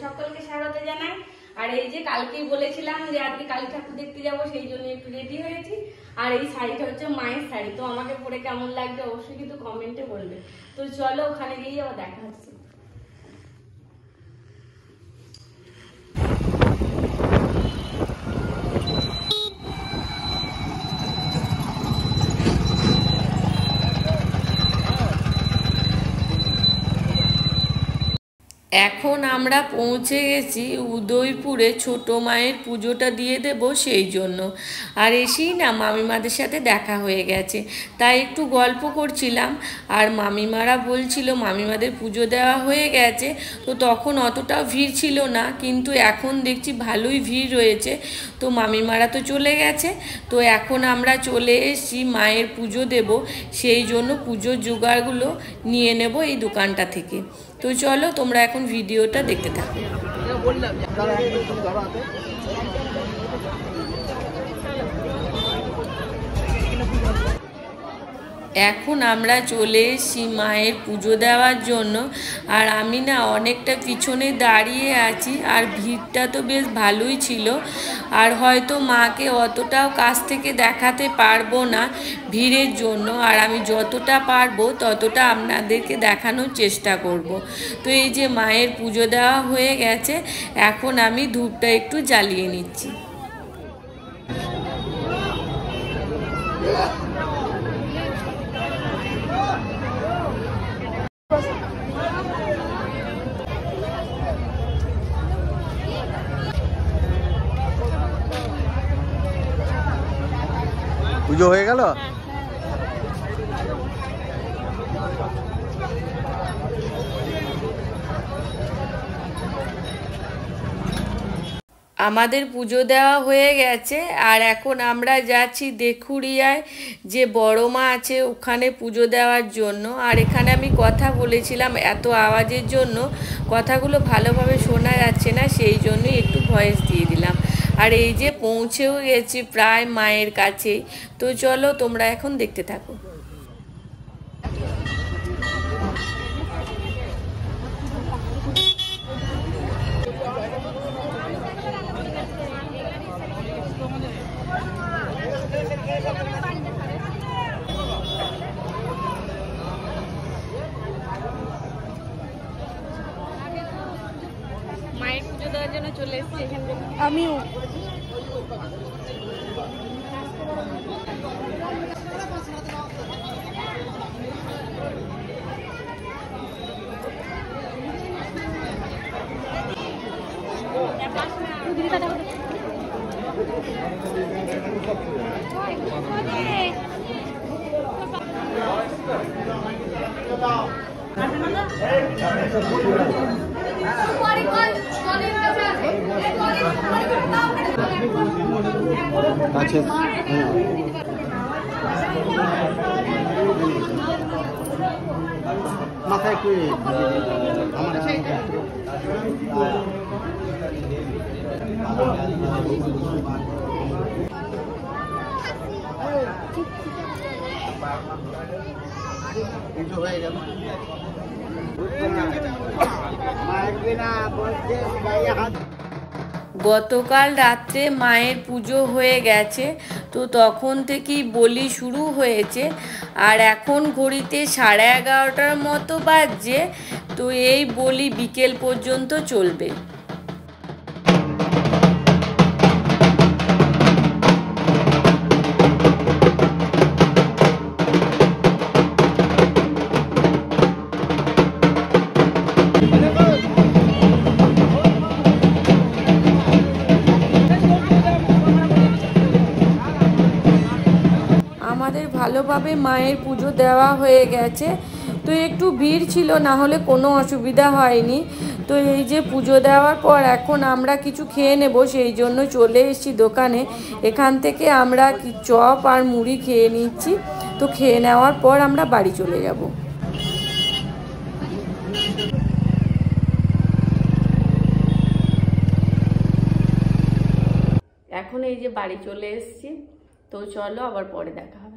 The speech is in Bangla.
সকলকে স্বাগত জানাই। আর এই যে কালকেই বলেছিলাম যে আজকে কালী ঠাকুর দেখতে যাব, সেই জন্য একটু রেডি হয়েছি। আর এই শাড়িটা হচ্ছে মায়ের শাড়ি, তো আমাকে পরে কেমন লাগবে অবশ্যই কিন্তু কমেন্টে বলবে। তো চলো ওখানে গিয়ে আবার দেখা হচ্ছে। এখন আমরা পৌঁছে গেছি উদয়পুরে, ছোট মায়ের পুজোটা দিয়ে দেব সেই জন্য। আর এসেই না মামিমাদের সাথে দেখা হয়ে গেছে, তাই একটু গল্প করছিলাম। আর মামিমারা বলছিল মামিমাদের পুজো দেওয়া হয়ে গেছে, তো তখন অতটাও ভিড় ছিল না, কিন্তু এখন দেখছি ভালোই ভিড় রয়েছে। তো মামিমারা তো চলে গেছে, তো এখন আমরা চলে এসেছি মায়ের পুজো দেব, সেই জন্য পুজোর জোগাড়গুলো নিয়ে নেব এই দোকানটা থেকে। তো চলো তোমরা এখন ভিডিওটা দেখতে থাকো। এখন আমরা চলে এসেছি মায়ের পুজো দেওয়ার জন্য। আর আমি না অনেকটা পিছনে দাঁড়িয়ে আছি, আর ভিড়টা তো বেশ ভালোই ছিল। আর হয়তো মাকে অতটাও কাছ থেকে দেখাতে পারবো না ভিড়ের জন্য, আর আমি যতটা পারবো ততটা আপনাদেরকে দেখানোর চেষ্টা করব। তো এই যে মায়ের পুজো দেওয়া হয়ে গেছে, এখন আমি ধূপটা একটু জ্বালিয়ে নিচ্ছি। পুজো হয়ে গেল। আমাদের পুজো দেওয়া হয়ে গেছে, আর এখন আমরা যাচ্ছি দেখুড়িয়ায় যে বড় মা আছে ওখানে পুজো দেওয়ার জন্য। আর এখানে আমি কথা বলেছিলাম, এত আওয়াজের জন্য কথাগুলো ভালোভাবে শোনা যাচ্ছে না, সেই জন্যই একটু ভয়েস দিয়ে দিলাম। আর এই যে পৌঁছেও গেছি প্রায় মায়ের কাছেই। তো চলো তোমরা এখন দেখতে থাকো। মায়ের পুজো দেওয়ার জন্য চলে এসেছি এখানে। আমিও মাথায় কি আমার হয়ে গেল। গতকাল রাত্রে মায়ের পুজো হয়ে গেছে, তো তখন থেকেই বলি শুরু হয়েছে। আর এখন ঘড়িতে 11:30টার মতো বাজছে, তো এই বলি বিকেল পর্যন্ত চলবে। আমাদের ভালোভাবে মায়ের পুজো দেওয়া হয়ে গেছে, তো একটু ভিড় ছিল, না হলে কোনো অসুবিধা হয়নি। তো এই যে পুজো দেওয়ার পর এখন আমরা কিছু খেয়ে নেব, সেই জন্য চলে এসেছি দোকানে। এখান থেকে আমরা চপ আর মুড়ি খেয়ে নিচ্ছি। তো খেয়ে নেওয়ার পর আমরা বাড়ি চলে যাব। এখন এই যে বাড়ি চলে এসেছি, তো চলো আবার পরে দেখা হবে।